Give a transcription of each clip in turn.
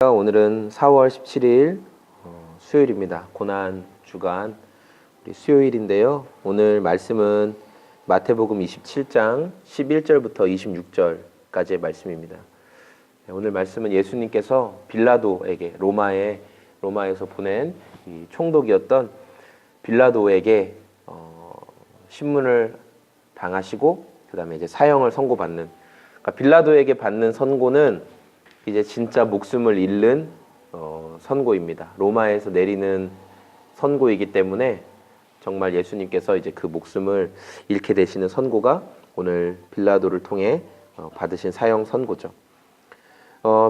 오늘은 4월 17일 수요일입니다. 고난 주간 우리 수요일인데요. 오늘 말씀은 마태복음 27장 11절부터 26절까지의 말씀입니다. 오늘 말씀은 예수님께서 빌라도에게 로마에서 보낸 이 총독이었던 빌라도에게 신문을 당하시고 그다음에 이제 사형을 선고받는, 그러니까 빌라도에게 받는 선고는 이제 진짜 목숨을 잃는 선고입니다. 로마에서 내리는 선고이기 때문에 정말 예수님께서 이제 그 목숨을 잃게 되시는 선고가 오늘 빌라도를 통해 받으신 사형 선고죠.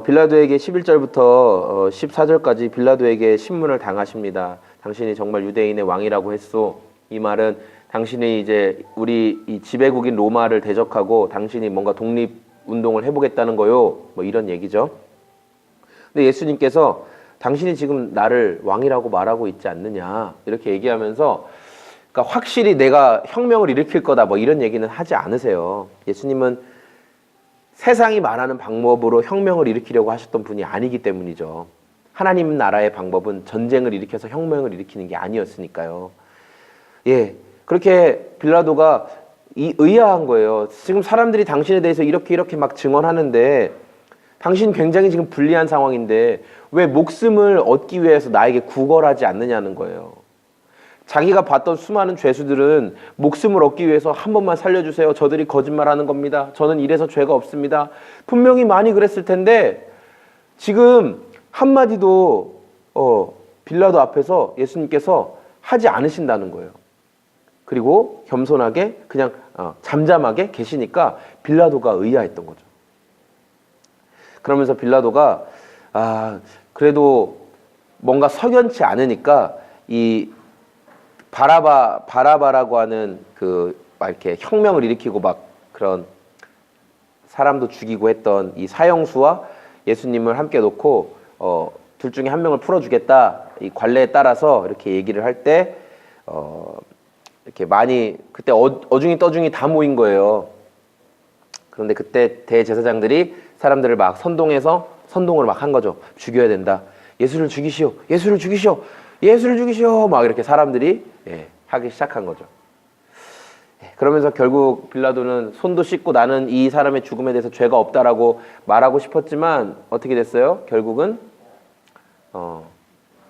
빌라도에게 11절부터 14절까지 빌라도에게 신문을 당하십니다. 당신이 정말 유대인의 왕이라고 했소. 이 말은 당신이 이제 우리 이 지배국인 로마를 대적하고 당신이 뭔가 독립운동을 해보겠다는 거요. 뭐 이런 얘기죠. 근데 예수님께서 당신이 지금 나를 왕이라고 말하고 있지 않느냐 이렇게 얘기하면서, 그러니까 확실히 내가 혁명을 일으킬 거다 뭐 이런 얘기는 하지 않으세요. 예수님은 세상이 말하는 방법으로 혁명을 일으키려고 하셨던 분이 아니기 때문이죠. 하나님 나라의 방법은 전쟁을 일으켜서 혁명을 일으키는 게 아니었으니까요. 예, 그렇게 빌라도가 의아한 거예요. 지금 사람들이 당신에 대해서 이렇게 막 증언하는데 당신 굉장히 지금 불리한 상황인데 왜 목숨을 얻기 위해서 나에게 구걸하지 않느냐는 거예요. 자기가 봤던 수많은 죄수들은 목숨을 얻기 위해서 한 번만 살려주세요. 저들이 거짓말하는 겁니다. 저는 이래서 죄가 없습니다. 분명히 많이 그랬을 텐데 지금 한마디도 빌라도 앞에서 예수님께서 하지 않으신다는 거예요. 그리고 겸손하게 그냥 잠잠하게 계시니까 빌라도가 의아했던 거죠. 그러면서 빌라도가 그래도 뭔가 석연치 않으니까 이 바라바라고 하는 막 이렇게 혁명을 일으키고 막 그런 사람도 죽이고 했던 이 사형수와 예수님을 함께 놓고 둘 중에 한 명을 풀어주겠다, 이 관례에 따라서 이렇게 얘기를 할 때 이렇게 많이 그때 어중이 떠중이 다 모인 거예요. 그런데 그때 대제사장들이 사람들을 막 선동을 막 한 거죠. 죽여야 된다. 예수를 죽이시오. 예수를 죽이시오. 예수를 죽이시오. 막 이렇게 사람들이 하기 시작한 거죠. 그러면서 결국 빌라도는 손도 씻고 나는 이 사람의 죽음에 대해서 죄가 없다라고 말하고 싶었지만 어떻게 됐어요? 결국은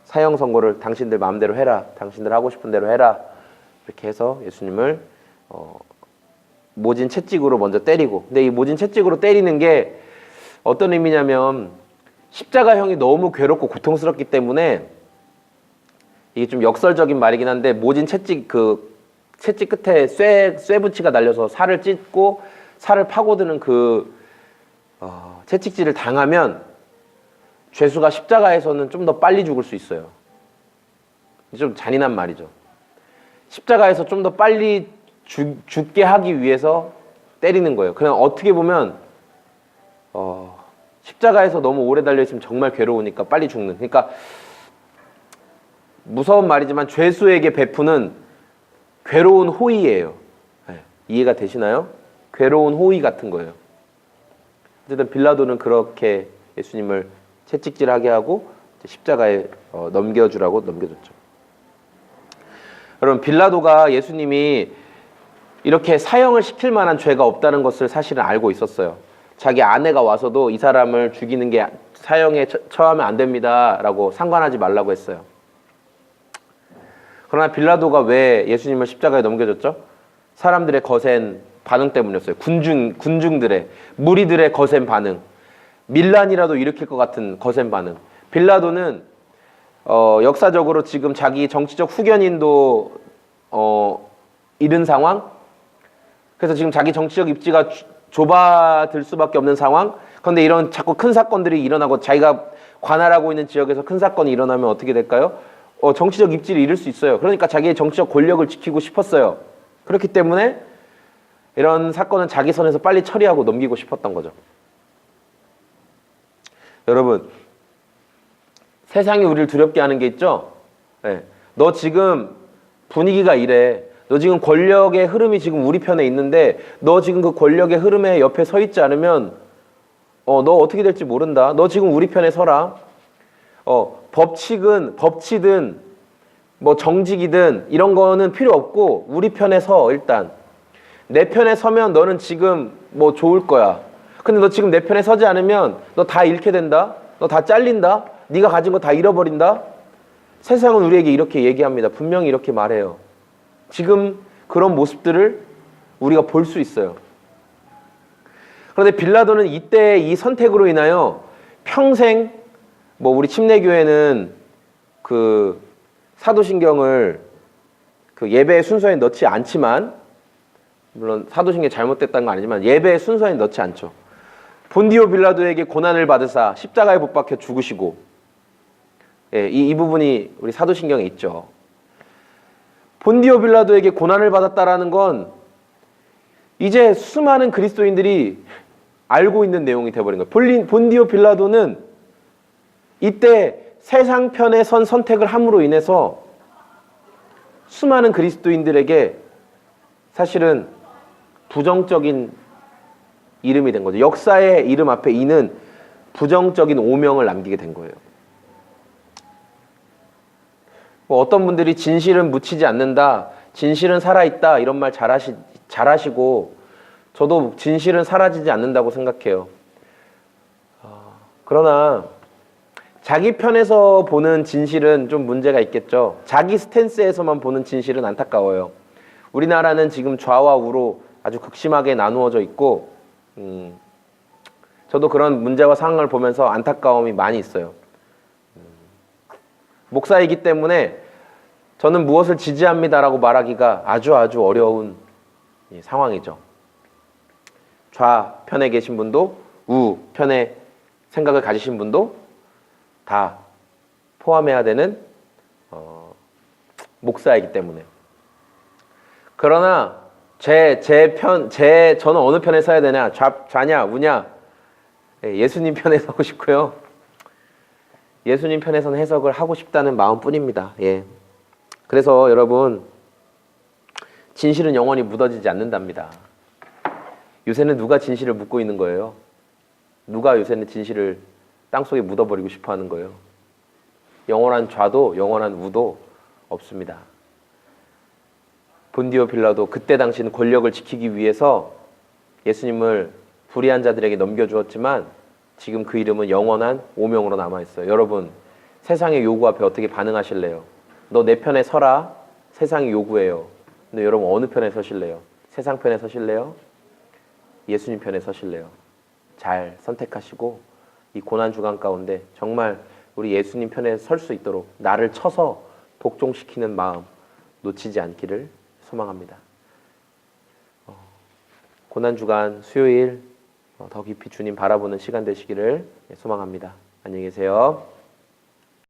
사형 선고를 당신들 마음대로 해라. 당신들 하고 싶은 대로 해라. 이렇게 해서 예수님을 모진 채찍으로 먼저 때리고, 근데 이 모진 채찍으로 때리는 게 어떤 의미냐면 십자가형이 너무 괴롭고 고통스럽기 때문에, 이게 좀 역설적인 말이긴 한데 모진 채찍 채찍 끝에 쇠붙이가 달려서 살을 찢고 살을 파고드는 채찍질을 당하면 죄수가 십자가에서는 좀 더 빨리 죽을 수 있어요. 좀 잔인한 말이죠. 십자가에서 좀 더 빨리 죽게 하기 위해서 때리는 거예요. 그냥 어떻게 보면 십자가에서 너무 오래 달려있으면 정말 괴로우니까 빨리 죽는, 그러니까 무서운 말이지만 죄수에게 베푸는 괴로운 호의예요. 이해가 되시나요? 괴로운 호의 같은 거예요. 어쨌든 빌라도는 그렇게 예수님을 채찍질하게 하고 십자가에 넘겨주라고 넘겨줬죠. 여러분, 빌라도가 예수님이 이렇게 사형을 시킬 만한 죄가 없다는 것을 사실은 알고 있었어요. 자기 아내가 와서도 이 사람을 죽이는 게 사형에 처하면 안 됩니다 라고 상관하지 말라고 했어요. 그러나 빌라도가 왜 예수님을 십자가에 넘겨줬죠? 사람들의 거센 반응 때문이었어요. 군중들의, 무리들의 거센 반응, 밀란이라도 일으킬 것 같은 거센 반응. 빌라도는 역사적으로 지금 자기 정치적 후견인도 잃은 상황, 그래서 지금 자기 정치적 입지가 좁아들 수밖에 없는 상황. 그런데 이런 자꾸 큰 사건들이 일어나고 자기가 관할하고 있는 지역에서 큰 사건이 일어나면 어떻게 될까요? 정치적 입지를 잃을 수 있어요. 그러니까 자기의 정치적 권력을 지키고 싶었어요. 그렇기 때문에 이런 사건은 자기 선에서 빨리 처리하고 넘기고 싶었던 거죠. 여러분, 세상이 우리를 두렵게 하는 게 있죠? 너 지금 분위기가 이래. 너 지금 권력의 흐름이 지금 우리 편에 있는데 너 지금 그 권력의 흐름에 옆에 서 있지 않으면 너 어떻게 될지 모른다. 너 지금 우리 편에 서라. 법치든 뭐 정직이든 이런 거는 필요 없고 우리 편에 서. 일단 내 편에 서면 너는 지금 뭐 좋을 거야. 근데 너 지금 내 편에 서지 않으면 너 다 잃게 된다. 너 다 잘린다. 네가 가진 거 다 잃어버린다. 세상은 우리에게 이렇게 얘기합니다. 분명히 이렇게 말해요. 지금 그런 모습들을 우리가 볼 수 있어요. 그런데 빌라도는 이때 이 선택으로 인하여 평생 뭐 우리 침례교회는 그 사도신경을 그 예배 순서에 넣지 않지만, 물론 사도신경이 잘못됐다는 건 아니지만 예배 순서에 넣지 않죠. 본디오 빌라도에게 고난을 받으사 십자가에 못 박혀 죽으시고, 예, 이 부분이 우리 사도신경에 있죠. 본디오 빌라도에게 고난을 받았다라는 건 이제 수많은 그리스도인들이 알고 있는 내용이 되어버린 거예요. 본디오 빌라도는 이때 세상 편에 선 선택을 함으로 인해서 수많은 그리스도인들에게 사실은 부정적인 이름이 된 거죠. 역사의 이름 앞에 이는 부정적인 오명을 남기게 된 거예요. 뭐 어떤 분들이 진실은 묻히지 않는다, 진실은 살아있다 이런 말 잘하시고 저도 진실은 사라지지 않는다고 생각해요. 그러나 자기 편에서 보는 진실은 좀 문제가 있겠죠. 자기 스탠스에서만 보는 진실은 안타까워요. 우리나라는 지금 좌와 우로 아주 극심하게 나누어져 있고, 저도 그런 문제와 상황을 보면서 안타까움이 많이 있어요. 목사이기 때문에 저는 무엇을 지지합니다라고 말하기가 아주 어려운 상황이죠. 좌편에 계신 분도 우편에 생각을 가지신 분도 다 포함해야 되는 목사이기 때문에. 그러나 저는 어느 편에 서야 되냐? 좌냐 우냐? 예수님 편에 서고 싶고요. 예수님 편에서는 해석을 하고 싶다는 마음뿐입니다. 예. 그래서 여러분, 진실은 영원히 묻어지지 않는답니다. 요새는 누가 진실을 묻고 있는 거예요? 누가 요새는 진실을 땅속에 묻어버리고 싶어 하는 거예요? 영원한 좌도 영원한 우도 없습니다. 본디오 빌라도 그때 당시는 권력을 지키기 위해서 예수님을 불의한 자들에게 넘겨주었지만 지금 그 이름은 영원한 오명으로 남아있어요. 여러분, 세상의 요구 앞에 어떻게 반응하실래요? 너 내 편에 서라. 세상이 요구해요. 근데 여러분 어느 편에 서실래요? 세상 편에 서실래요? 예수님 편에 서실래요? 잘 선택하시고 이 고난주간 가운데 정말 우리 예수님 편에 설 수 있도록 나를 쳐서 복종시키는 마음 놓치지 않기를 소망합니다. 고난주간 수요일 더 깊이 주님 바라보는 시간 되시기를 소망합니다. 안녕히 계세요.